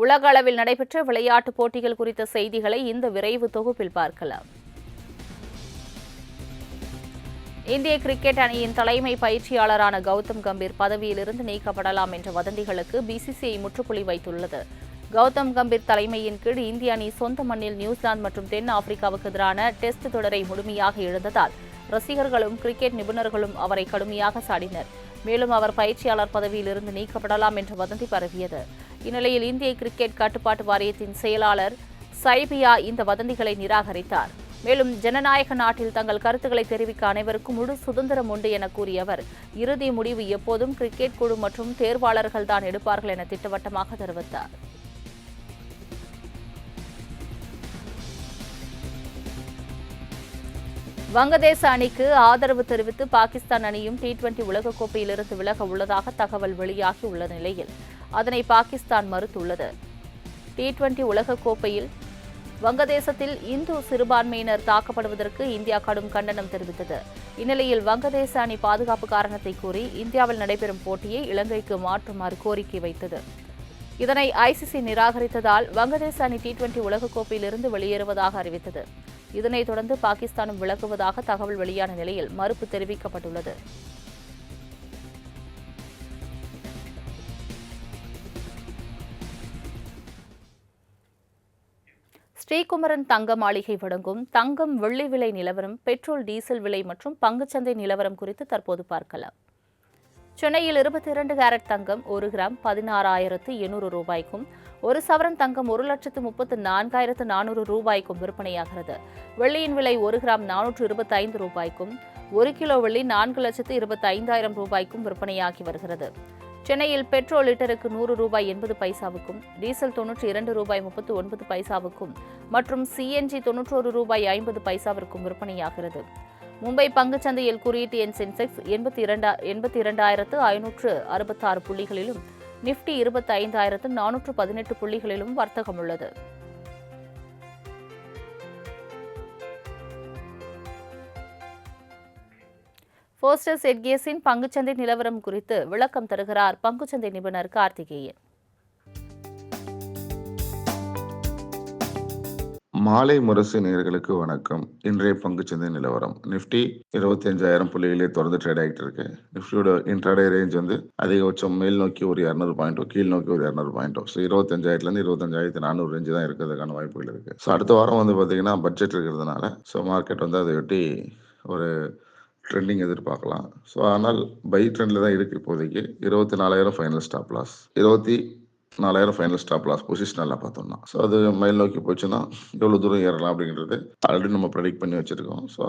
உலக அளவில் நடைபெற்ற விளையாட்டுப் போட்டிகள் குறித்த செய்திகளை இந்த விரைவு தொகுப்பில் பார்க்கலாம். இந்திய கிரிக்கெட் அணியின் தலைமை பயிற்சியாளரான கௌதம் கம்பீர் பதவியிலிருந்து நீக்கப்படலாம் என்ற வதந்திகளுக்கு பிசிசிஐ முற்றுப்புள்ளி வைத்துள்ளது. கௌதம் கம்பீர் தலைமையின் கீழ் இந்திய அணி சொந்த மண்ணில் நியூசிலாந்து மற்றும் தென் ஆப்பிரிக்காவுக்கு எதிரான டெஸ்ட் தொடரை முழுமையாக இழந்ததால் ரசிகர்களும் கிரிக்கெட் நிபுணர்களும் அவரை கடுமையாக சாடினர். மேலும் அவர் பயிற்சியாளர் பதவியிலிருந்து நீக்கப்படலாம் என்ற வதந்தி பரவியது. இந்நிலையில் இந்திய கிரிக்கெட் கட்டுப்பாட்டு வாரியத்தின் செயலாளர் சைபியா இந்த வதந்திகளை நிராகரித்தார். மேலும் ஜனநாயக நாட்டில் தங்கள் கருத்துக்களை தெரிவிக்க அனைவருக்கும் முழு சுதந்திரம் உண்டு என கூறிய அவர், இறுதி முடிவு எப்போதும் கிரிக்கெட் குழு மற்றும் தேர்வாளர்கள் தான் எடுப்பார்கள் என திட்டவட்டமாக தெரிவித்தார். வங்கதேச அணிக்கு ஆதரவு தெரிவித்து பாகிஸ்தான் அணியும் T20 உலகக்கோப்பையிலிருந்து விலக உள்ளதாக தகவல் வெளியாகி உள்ள நிலையில் அதனை பாகிஸ்தான் மறுத்துள்ளது. T20 உலகக்கோப்பையில் வங்கதேசத்தில் இந்து சிறுபான்மையினர் தாக்கப்படுவதற்கு இந்தியா கடும் கண்டனம் தெரிவித்தது. இந்நிலையில் வங்கதேச அணி பாதுகாப்பு காரணத்தை கூறி இந்தியாவில் நடைபெறும் போட்டியை இலங்கைக்கு மாற்றுமாறு கோரிக்கை வைத்தது. இதனை ICC நிராகரித்ததால் வங்கதேச அணி T20 உலகக்கோப்பையிலிருந்து வெளியேறுவதாக அறிவித்தது. இதனைத் தொடர்ந்து பாகிஸ்தானும் விலகுவதாக தகவல் வெளியான நிலையில் மறுப்பு தெரிவிக்கப்பட்டுள்ளது. ஸ்ரீகுமரன் தங்க மாளிகை வழங்கும் தங்கம் வெள்ளி விலை நிலவரம், பெட்ரோல் டீசல் விலை மற்றும் பங்குச்சந்தை நிலவரம் குறித்து தற்போது பார்க்கலாம். சென்னையில் 22 கேரட் தங்கம் 1 கிராம் 16,800 ரூபாய்க்கும், 1 சவரன் தங்கம் 1,34,400 ரூபாய்க்கும் விற்பனையாகிறது. வெள்ளியின் விலை 1 கிராம் 425 ரூபாய்க்கும், 1 கிலோ வெள்ளி 4,25,000 ரூபாய்க்கும் விற்பனையாகி வருகிறது. சென்னையில் பெட்ரோல் லிட்டருக்கு 100 ரூபாய் 80 பைசாவுக்கும், டீசல் 92 ரூபாய் 39 பைசாவுக்கும் மற்றும் CNG 91 ரூபாய் 50 பைசாவிற்கும் விற்பனையாகிறது. மும்பை பங்குச்சந்தையில் குறியீட்டு எண் சென்செக்ஸ் 82,566 புள்ளிகளிலும், நிப்டி 25,418 புள்ளிகளிலும் வர்த்தகம் உள்ளது. போஸ்டர்ஸ் எட்கேஸின் பங்குச்சந்தை நிலவரம் குறித்து விளக்கம் தருகிறார் பங்குச்சந்தை நிபுணர் கார்த்திகேயன். மாலை முரசு நேயர்களுக்கு வணக்கம். இன்றைய பங்குச்சந்தை நிலவரம். நிப்டி 25,000 புள்ளிகளே தொடர்ந்து ட்ரேட் ஆகிட்டு இருக்கு. நிப்டியோட இன்ட்ராடே ரேஞ்ச் வந்து அதிகபட்சம் மேல் நோக்கி ஒரு 200 பாயிண்டோ, கீழ் நோக்கி ஒரு 200 பாயிண்டோ. ஸோ 25,000லேருந்து 25,400 ரேஞ்சு தான் இருக்கிறதுக்கான வாய்ப்புகள் இருக்கு. ஸோ அடுத்த வாரம் வந்து பார்த்தீங்கன்னா பட்ஜெட் இருக்கிறதுனால ஸோ மார்க்கெட் வந்து அதை ஒட்டி ஒரு ட்ரெண்டிங் எதிர்பார்க்கலாம். ஸோ ஆனால் பை ட்ரெண்டில் தான் இருக்குது இப்போதைக்கு. 24,000 final stop loss, 24,000 final stop loss பொசிஷனெல்லாம் பார்த்தோம்னா. ஸோ அது மேல் நோக்கி போச்சுன்னா எவ்வளோ தூரம் ஏறலாம் அப்படிங்கிறது ஆல்ரெடி நம்ம ப்ரெடிக்ட் பண்ணி வச்சுருக்கோம். ஸோ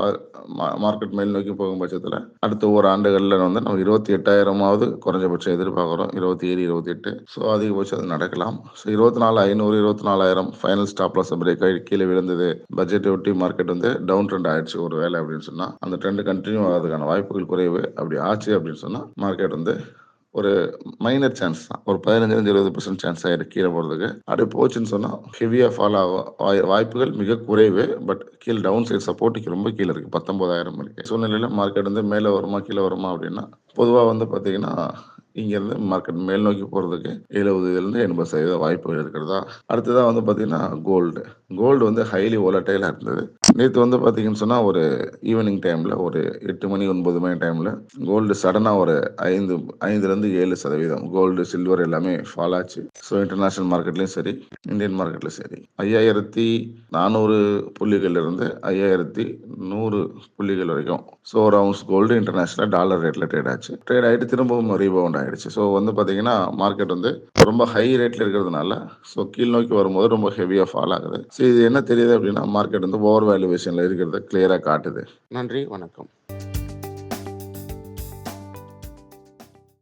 மார்க்கெட் மேல் நோக்கி போகும் பட்சத்தில் அடுத்த ஒரு ஆண்டுகளில் வந்து நம்ம 28,000ஆவது குறைஞ்சபட்சம் எதிர்பார்க்குறோம். 27, 28. ஸோ அதிகபட்சம் அது நடக்கலாம். So 24,500, 24,000 final stop loss break ஆகி கீழே விழுந்தது. பட்ஜெட்டை ஒட்டி மார்க்கெட் வந்து டவுன் ட்ரெண்ட் ஆயிடுச்சு ஒரு வேலை அப்படின்னு சொன்னால் அந்த ட்ரெண்ட் கண்டினியூ ஆகிறதுக்கான வாய்ப்புகள் குறைவு. அப்படி ஆச்சு அப்படின்னு சொன்னால் மார்க்கெட் வந்து ஒரு மைனர் சான்ஸ் தான், ஒரு 15-20% சான்ஸ் ஆகிருக்கு கீழே போகிறதுக்கு. அப்படி போச்சுன்னு சொன்னால் ஹெவியாக ஃபாலோ ஆகும் வாய்ப்புகள் மிக குறைவு. பட் கீழே டவுன் சைட் சப்போர்ட்டுக்கு ரொம்ப கீழே இருக்குது, 19,000 இருக்குது. சூழ்நிலையில் மார்க்கெட் வந்து மேலே வருமா கீழே வருமா அப்படின்னா பொதுவாக வந்து பார்த்தீங்கன்னா இங்கேருந்து மார்க்கெட் மேல் நோக்கி போகிறதுக்கு 70-80% வாய்ப்புகள் இருக்கிறதா. அடுத்ததாக வந்து பார்த்தீங்கன்னா கோல்டு வந்து ஹைலி வோலட்டைலாக இருந்தது. நேற்று வந்து பார்த்தீங்கன்னு சொன்னால் ஒரு ஈவினிங் டைமில் ஒரு 8 மணி 9 மணி டைமில் கோல்டு சடனாக ஒரு 5-7% கோல்டு சில்வர் எல்லாமே ஃபால் ஆச்சு. ஸோ இன்டர்நேஷ்னல் மார்க்கெட்லேயும் சரி, இந்தியன் மார்க்கெட்லையும் சரி 5,400 புள்ளிகளிலிருந்து 5,100 புள்ளிகள் வரைக்கும். ஸோ ஒரு அவுன்ஸ் கோல்டு இன்டர்நேஷ்னல் டாலர் ரேட்டில் ட்ரேட் ஆச்சு. ட்ரேட் ஆகிட்டு திரும்பவும் ரீபவுண்ட் ஆகிடுச்சு. ஸோ வந்து பார்த்தீங்கன்னா மார்க்கெட் வந்து ரொம்ப ஹை ரேட்டில் இருக்கிறதுனால ஸோ கீழ் நோக்கி வரும்போது ரொம்ப ஹெவியாக ஃபால் ஆகுது. ஸோ இது என்ன தெரியுது அப்படின்னா மார்க்கெட் வந்து ஓவர் வேல்யூவேஷனில் இருக்கிறத கிளியராக காட்டுது. நன்றி, வணக்கம்.